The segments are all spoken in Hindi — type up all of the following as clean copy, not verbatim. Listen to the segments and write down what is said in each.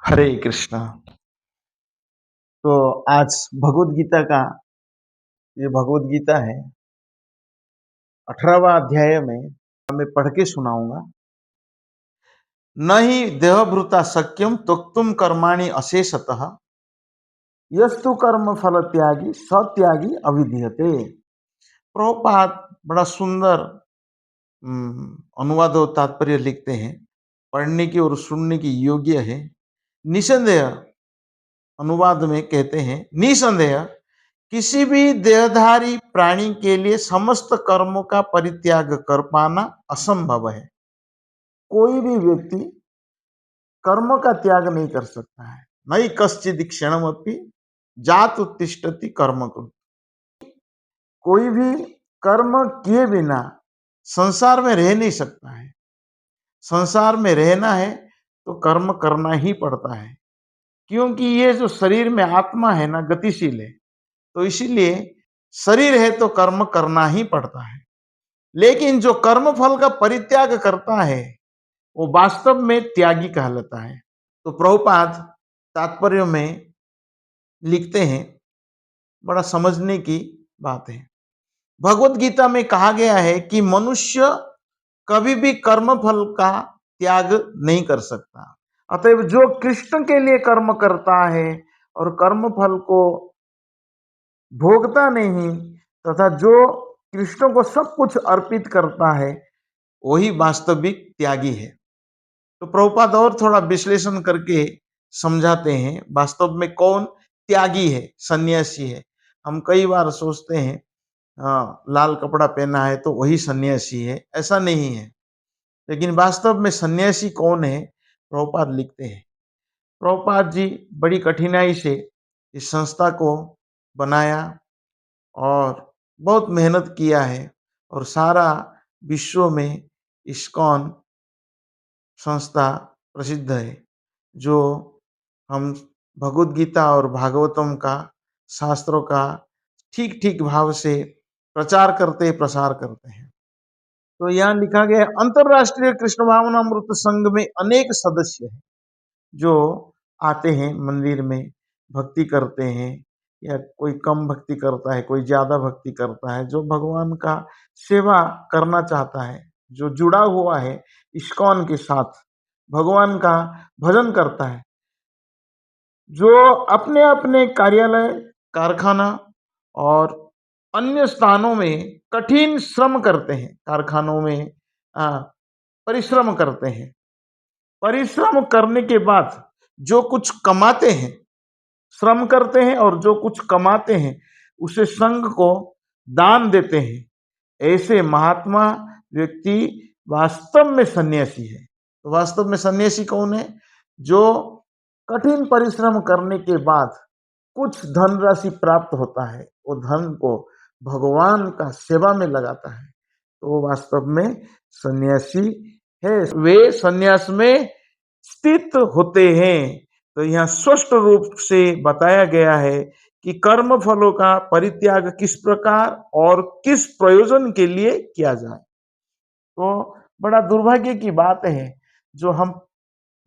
हरे कृष्णा। तो आज भगवत गीता का ये भगवत गीता है 18वां अध्याय में मैं पढ़ के सुनाऊंगा। न ही देहभृता शक्यम त्यक्तुम कर्माणि अशेषतः यस्तु कर्म फल त्यागी सत्यागी अविधीयते। प्रभुपाद बड़ा सुंदर अनुवाद और तात्पर्य लिखते हैं, पढ़ने की और सुनने की योग्य है। निसंदेह अनुवाद में कहते हैं, निसंदेह किसी भी देहधारी प्राणी के लिए समस्त कर्मों का परित्याग कर पाना असंभव है। कोई भी व्यक्ति कर्म का त्याग नहीं कर सकता है। नई कश्चित क्षणमपि जात उत्तिष्ठति कर्म को। कोई भी कर्म किए बिना संसार में रह नहीं सकता है। संसार में रहना है तो कर्म करना ही पड़ता है, क्योंकि ये जो शरीर में आत्मा है ना, गतिशील है, तो इसीलिए शरीर है तो कर्म करना ही पड़ता है। लेकिन जो कर्म फल का परित्याग करता है वो वास्तव में त्यागी कहलाता है। तो प्रभुपाद तात्पर्य में लिखते हैं, बड़ा समझने की बात है। भगवत गीता में कहा गया है कि मनुष्य कभी भी कर्म फल का त्याग नहीं कर सकता। अतएव जो कृष्ण के लिए कर्म करता है और कर्म फल को भोगता नहीं, तथा जो कृष्ण को सब कुछ अर्पित करता है, वही वास्तविक त्यागी है। तो प्रभुपाद और थोड़ा विश्लेषण करके समझाते हैं वास्तव में कौन त्यागी है, सन्यासी है। हम कई बार सोचते हैं लाल कपड़ा पहना है तो वही सन्यासी है, ऐसा नहीं है। लेकिन वास्तव में सन्यासी कौन है, प्रभुपाद लिखते हैं। प्रभुपाद जी बड़ी कठिनाई से इस संस्था को बनाया और बहुत मेहनत किया है, और सारा विश्व में इस्कॉन संस्था प्रसिद्ध है, जो हम भगवत गीता और भागवतम का, शास्त्रों का ठीक ठीक भाव से प्रचार करते प्रसार करते हैं। तो यहाँ लिखा गया है, अंतरराष्ट्रीय कृष्ण भावनामृत संघ में अनेक सदस्य हैं जो आते हैं मंदिर में, भक्ति करते हैं, या कोई कम भक्ति करता है, कोई ज्यादा भक्ति करता है, जो भगवान का सेवा करना चाहता है, जो जुड़ा हुआ है इस्कॉन के साथ, भगवान का भजन करता है, जो अपने अपने कार्यालय, कारखाना और अन्य स्थानों में कठिन श्रम करते हैं, कारखानों में परिश्रम करते हैं। परिश्रम करने के बाद जो कुछ कमाते हैं, श्रम करते हैं और जो कुछ कमाते हैं उसे संघ को दान देते हैं। ऐसे महात्मा व्यक्ति वास्तव में सन्यासी है। तो वास्तव में सन्यासी कौन है? जो कठिन परिश्रम करने के बाद कुछ धनराशि प्राप्त होता है, वो धन को भगवान का सेवा में लगाता है, तो वो वास्तव में सन्यासी है। वे सन्यास में स्थित होते हैं। तो यहाँ स्पष्ट रूप से बताया गया है कि कर्म फलों का परित्याग किस प्रकार और किस प्रयोजन के लिए किया जाए। तो बड़ा दुर्भाग्य की बात है जो हम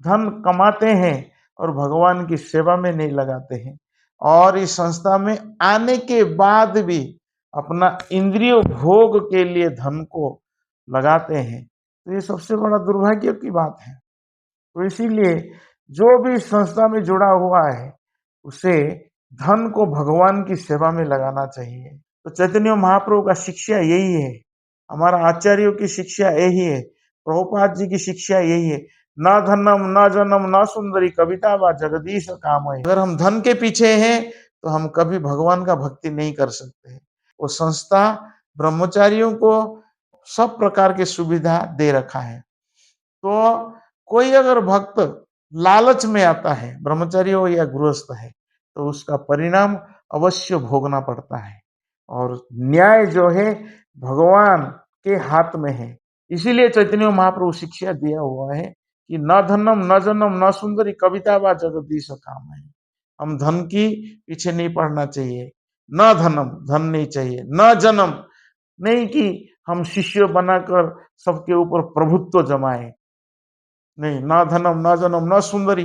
धन कमाते हैं और भगवान की सेवा में नहीं लगाते हैं, और इस संस्था में आने के बाद भी अपना इंद्रिय भोग के लिए धन को लगाते हैं। तो ये सबसे बड़ा दुर्भाग्य की बात है। तो इसीलिए जो भी इस संस्था में जुड़ा हुआ है उसे धन को भगवान की सेवा में लगाना चाहिए। तो चैतन्य महाप्रभु का शिक्षा यही है, हमारा आचार्यों की शिक्षा यही है, प्रभुपाद जी की शिक्षा यही है, न धनम न जनम न सुंदरी कविता व जगदीश काम है। अगर हम धन के पीछे हैं तो हम कभी भगवान का भक्ति नहीं कर सकते। वो संस्था ब्रह्मचारियों को सब प्रकार की सुविधा दे रखा है। तो कोई अगर भक्त लालच में आता है, ब्रह्मचारी हो या गृहस्थ है, तो उसका परिणाम अवश्य भोगना पड़ता है। और न्याय जो है भगवान के हाथ में है। इसीलिए चैतन्य महाप्रभु शिक्षा दिया हुआ है कि न धनम न जनम न सुंदरी कविता व जगदीश काम है। हम धन की पीछे नहीं पड़ना चाहिए, न धनम धन नहीं चाहिए, न जन्म नहीं कि हम शिष्य बनाकर सबके ऊपर प्रभुत्व जमाए, नहीं, ना धनम ना जनम ना सुंदरी।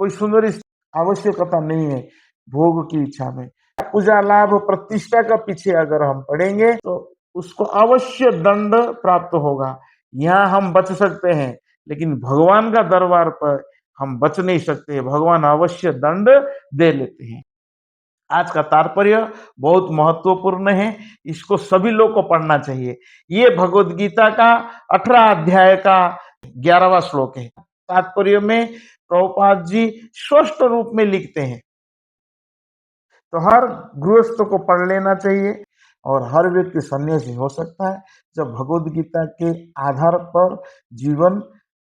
कोई सुंदर आवश्यकता नहीं है भोग की इच्छा में। पूजा लाभ प्रतिष्ठा का पीछे अगर हम पड़ेंगे तो उसको अवश्य दंड प्राप्त होगा। यहाँ हम बच सकते हैं, लेकिन भगवान का दरबार पर हम बच नहीं सकते, भगवान अवश्य दंड दे लेते हैं। आज का तात्पर्य बहुत महत्वपूर्ण है, इसको सभी लोग को पढ़ना चाहिए। ये भगवत गीता का 18 अध्याय का 11वां श्लोक है। तात्पर्य में प्रभुपाद जी स्पष्ट रूप में लिखते हैं, तो हर गृहस्थ को पढ़ लेना चाहिए और हर व्यक्ति सन्यासी हो सकता है जब भगवत गीता के आधार पर जीवन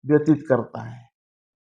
व्यतीत करता है।